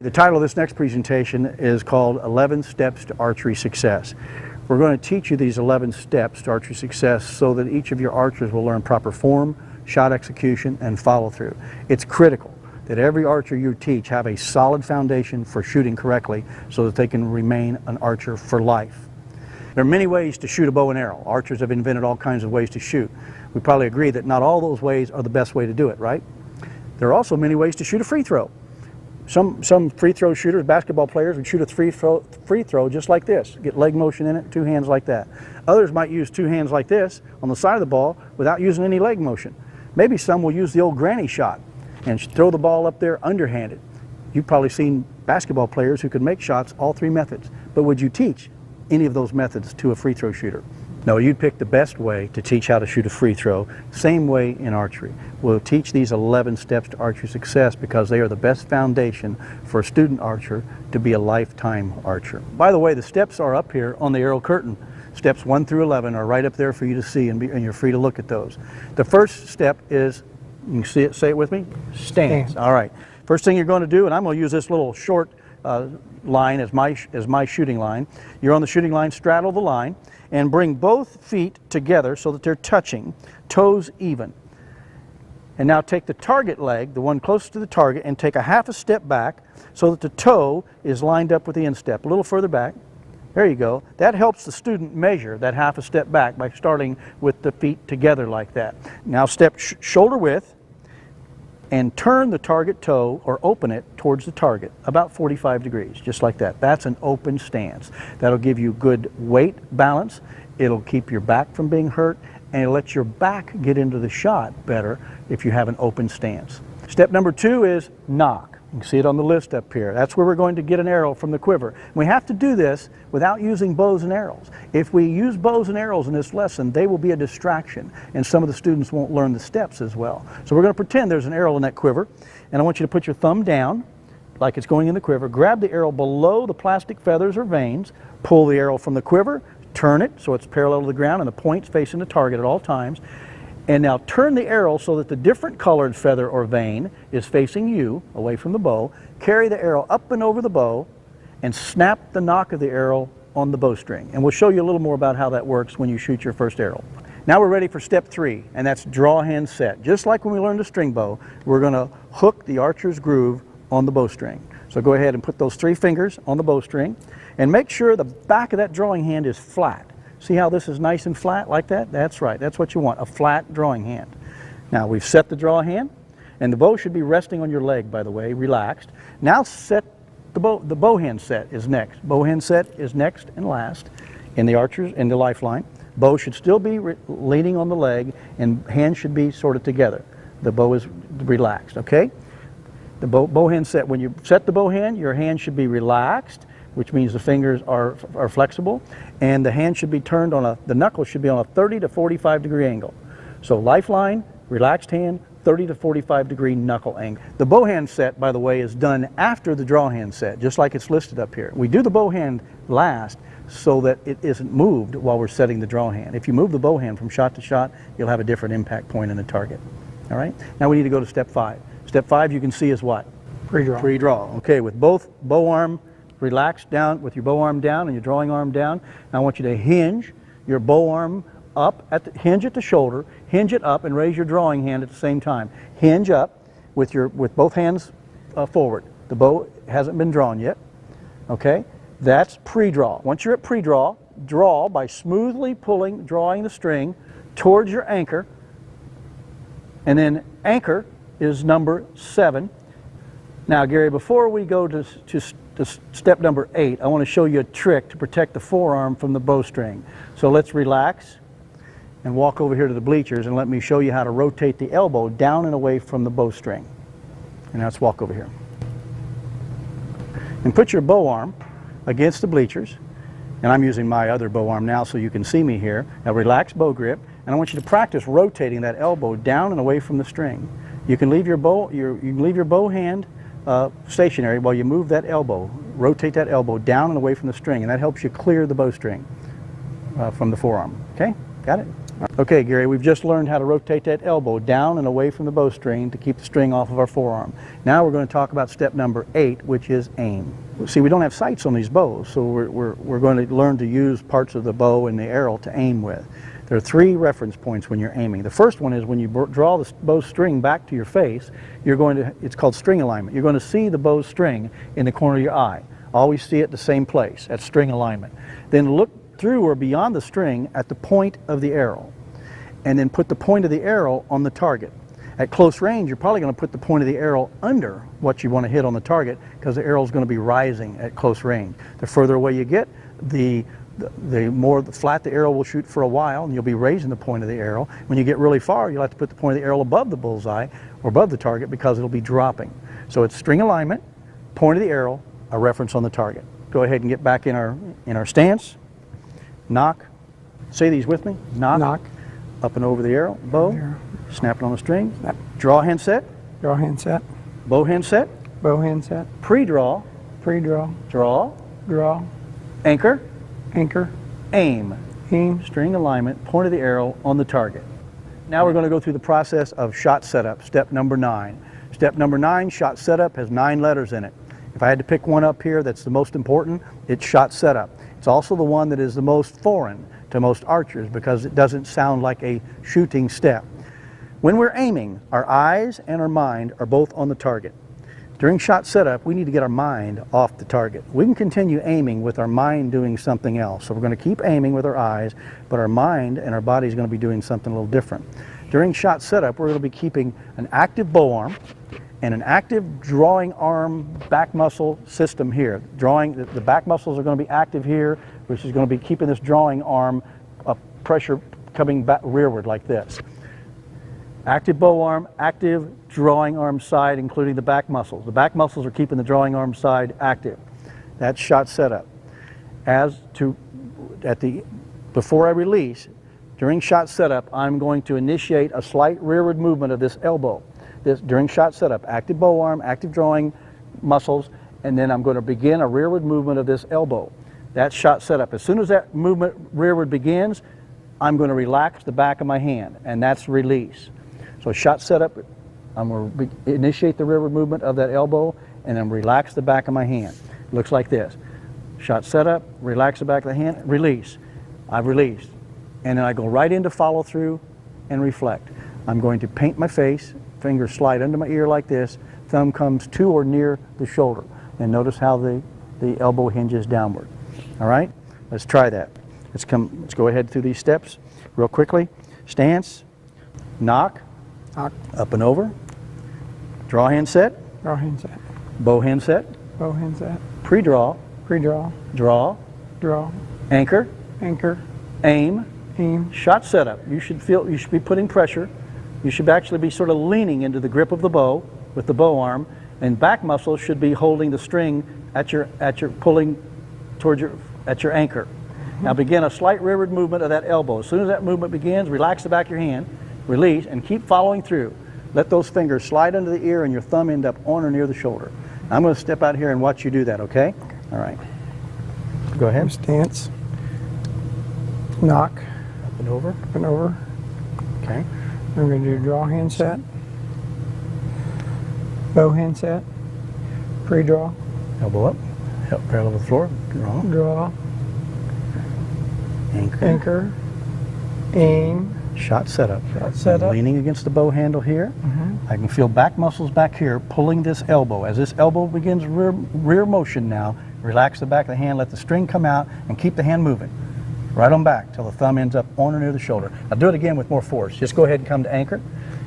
The title of this next presentation is called 11 Steps to Archery Success. We're going to teach you these 11 steps to archery success so that each of your archers will learn proper form, shot execution, and follow through. It's critical that every archer you teach have a solid foundation for shooting correctly so that they can remain an archer for life. There are many ways to shoot a bow and arrow. Archers have invented all kinds of ways to shoot. We probably agree that not all those ways are the best way to do it, right? There are also many ways to shoot a free throw. Some free throw shooters, basketball players, would shoot a free throw just like this. Get leg motion in it, two hands like that. Others might use two hands like this on the side of the ball without using any leg motion. Maybe some will use the old granny shot and throw the ball up there underhanded. You've probably seen basketball players who could make shots all three methods. But would you teach any of those methods to a free throw shooter? No, you'd pick the best way to teach how to shoot a free throw. Same way in archery. We'll teach these 11 steps to archery success because they are the best foundation for a student archer to be a lifetime archer. By the way, the steps are up here on the arrow curtain. Steps 1 through 11 are right up there for you to see, and you're free to look at those. The first step is, you can see it, say it with me, stance. All right. First thing you're going to do, and I'm going to use this little short line as my shooting line. You're on the shooting line, straddle the line, and bring both feet together so that they're touching, toes even. And now take the target leg, the one closest to the target, and take a half a step back so that the toe is lined up with the instep. A little further back. There you go. That helps the student measure that half a step back by starting with the feet together like that. Now step shoulder width and turn the target toe or open it towards the target about 45 degrees, just like that. That's an open stance. That'll give you good weight balance. It'll keep your back from being hurt, and it'll let your back get into the shot better if you have an open stance. Step number 2 is knock. You can see it on the list up here. That's where we're going to get an arrow from the quiver. We have to do this without using bows and arrows. If we use bows and arrows in this lesson, they will be a distraction, and some of the students won't learn the steps as well. So we're going to pretend there's an arrow in that quiver, and I want you to put your thumb down like it's going in the quiver. Grab the arrow below the plastic feathers or vanes, pull the arrow from the quiver, turn it so it's parallel to the ground and the point's facing the target at all times. And now turn the arrow so that the different colored feather or vane is facing you, away from the bow. Carry the arrow up and over the bow and snap the nock of the arrow on the bowstring. And we'll show you a little more about how that works when you shoot your first arrow. Now we're ready for step 3, and that's draw hand set. Just like when we learned the string bow, we're going to hook the archer's groove on the bowstring. So go ahead and put those 3 fingers on the bowstring and make sure the back of that drawing hand is flat. See how this is nice and flat like that? That's right. That's what you want, a flat drawing hand. Now we've set the draw hand, and the bow should be resting on your leg, by the way, relaxed. Now set the bow hand set is next. Bow hand set is next and last in the archers, in the lifeline. Bow should still be leaning on the leg, and hands should be sort of together. The bow is relaxed, okay? The bow hand set, when you set the bow hand, your hand should be relaxed, which means the fingers are flexible, and the hand should be turned on the knuckles should be on a 30 to 45 degree angle. So lifeline, relaxed hand, 30 to 45 degree knuckle angle. The bow hand set, by the way, is done after the draw hand set, just like it's listed up here. We do the bow hand last so that it isn't moved while we're setting the draw hand. If you move the bow hand from shot to shot, you'll have a different impact point in the target. All right? Now we need to go to step 5. Step 5 you can see is what? Pre-draw. Pre-draw. Okay, with both bow arm relaxed down, with your bow arm down and your drawing arm down. Now I want you to hinge your bow arm up, hinge at the shoulder, hinge it up, and raise your drawing hand at the same time. Hinge up with both hands forward. The bow hasn't been drawn yet. Okay, that's pre-draw. Once you're at pre-draw, draw by smoothly drawing the string towards your anchor, and then anchor is number 7. Now, Gary, before we go to step number 8, I want to show you a trick to protect the forearm from the bowstring. So let's relax and walk over here to the bleachers, and let me show you how to rotate the elbow down and away from the bowstring. And now let's walk over here. And put your bow arm against the bleachers, and I'm using my other bow arm now so you can see me here. Now relax bow grip, and I want you to practice rotating that elbow down and away from the string. You can leave your bow hand stationary while you move that elbow. Rotate that elbow down and away from the string, and that helps you clear the bowstring from the forearm. Okay? Got it? Okay, Gary, we've just learned how to rotate that elbow down and away from the bowstring to keep the string off of our forearm. Now we're going to talk about step number 8, which is aim. See, we don't have sights on these bows, so we're going to learn to use parts of the bow and the arrow to aim with. There are 3 reference points when you're aiming. The first one is when you draw the bowstring back to your face, it's called string alignment. You're going to see the bowstring in the corner of your eye. Always see it the same place, at string alignment. Then look through or beyond the string at the point of the arrow, and then put the point of the arrow on the target. At close range, you're probably going to put the point of the arrow under what you want to hit on the target, because the arrow is going to be rising at close range. The further away you get, the more flat the arrow will shoot for a while, and you'll be raising the point of the arrow. When you get really far, you'll have to put the point of the arrow above the bullseye or above the target, because it'll be dropping. So it's string alignment, point of the arrow, a reference on the target. Go ahead and get back in our stance. Knock. Say these with me. Knock. Knock. Up and over the arrow. Bow. Snap it on the string. Snap. Draw hand set. Draw hand set. Bow hand set. Bow hand set. Pre-draw. Pre-draw. Draw. Draw. Anchor. Anchor. Aim. Aim. String alignment, point of the arrow on the target. Now we're going to go through the process of shot setup, step number 9. Step number 9, shot setup, has 9 letters in it. If I had to pick one up here that's the most important, it's shot setup. It's also the one that is the most foreign to most archers, because it doesn't sound like a shooting step. When we're aiming, our eyes and our mind are both on the target. During shot setup, we need to get our mind off the target. We can continue aiming with our mind doing something else. So we're going to keep aiming with our eyes, but our mind and our body is going to be doing something a little different. During shot setup, we're going to be keeping an active bow arm and an active drawing arm back muscle system here. The back muscles are going to be active here, which is going to be keeping this drawing arm pressure coming back rearward like this. Active bow arm, active drawing arm side, including the back muscles. The back muscles are keeping the drawing arm side active. That's shot setup. Before I release, during shot setup, I'm going to initiate a slight rearward movement of this elbow. During shot setup, active bow arm, active drawing muscles, and then I'm going to begin a rearward movement of this elbow. That's shot setup. As soon as that movement rearward begins, I'm going to relax the back of my hand, and that's release. So shot setup, I'm going to initiate the rearward movement of that elbow, and then relax the back of my hand. It looks like this. Shot setup, relax the back of the hand, release. I've released. And then I go right into follow through and reflect. I'm going to paint my face, fingers slide under my ear like this, thumb comes to or near the shoulder. And notice how the elbow hinges downward. All right, let's try that. Let's go ahead through these steps real quickly. Stance, knock, Knock. Up and over, draw hand set, Draw hand set. bow hand set, Bow hand set. pre-draw, Pre-draw. draw, Draw. anchor, Anchor. aim, Aim. shot setup. You should be putting pressure. You should actually be sort of leaning into the grip of the bow with the bow arm, and back muscles should be holding the string at your pulling towards your anchor. Now begin a slight rearward movement of that elbow. As soon as that movement begins, relax the back of your hand, release, and keep following through. Let those fingers slide under the ear and your thumb end up on or near the shoulder. I'm going to step out here and watch you do that, okay? All right. Go ahead. Stance. Knock. Up and over. Up and over. Okay. I'm going to do draw hand set. Bow hand set. Pre-draw. Elbow up. Parallel with the floor. Draw. Draw. Anchor. Anchor. Aim. Shot setup. Shot setup. I'm leaning against the bow handle here. I can feel back muscles back here pulling this elbow. As this elbow begins rear motion now, relax the back of the hand, let the string come out, and keep the hand moving. Right on back till the thumb ends up on or near the shoulder. Now do it again with more force. Just go ahead and come to anchor.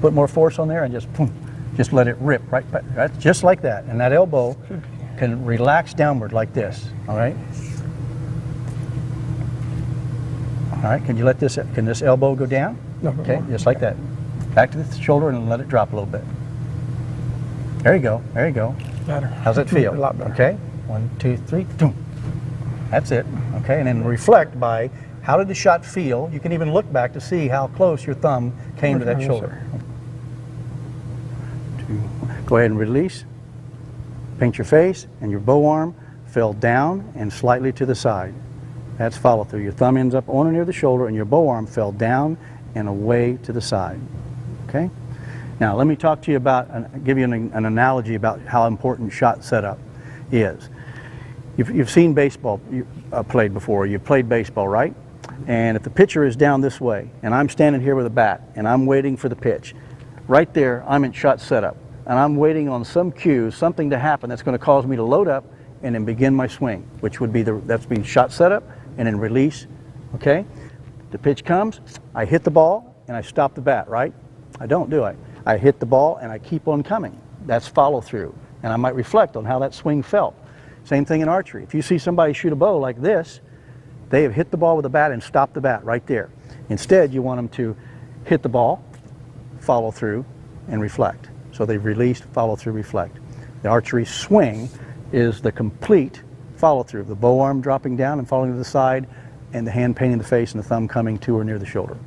Put more force on there and just let it rip right back. Right? Just like that. And that elbow can relax downward like this. All right? All right, can this elbow go down? No. Okay, just like that. Back to the shoulder and let it drop a little bit. There you go, there you go. Better. How's it feel? A lot better. Okay, 1, 2, 3, boom. That's it, okay, and then reflect by how did the shot feel? You can even look back to see how close your thumb came to that shoulder. Go ahead and release. Paint your face and your bow arm fell down and slightly to the side. That's follow through. Your thumb ends up on or near the shoulder and your bow arm fell down and away to the side. Okay? Now let me talk to you about, give you an analogy about how important shot setup is. You've seen baseball played before. You've played baseball, right? And if the pitcher is down this way, and I'm standing here with a bat, and I'm waiting for the pitch, right there, I'm in shot setup, and I'm waiting on some cue, something to happen that's going to cause me to load up and then begin my swing, which would be that's being shot setup and then release. Okay? The pitch comes, I hit the ball, and I stop the bat, right? I don't, do I? I hit the ball, and I keep on coming. That's follow through, and I might reflect on how that swing felt. Same thing in archery. If you see somebody shoot a bow like this, they have hit the ball with a bat and stopped the bat right there. Instead, you want them to hit the ball, follow through, and reflect. So they've released, follow through, reflect. The archery swing is the complete follow through. The bow arm dropping down and falling to the side, and the hand painting the face and the thumb coming to or near the shoulder.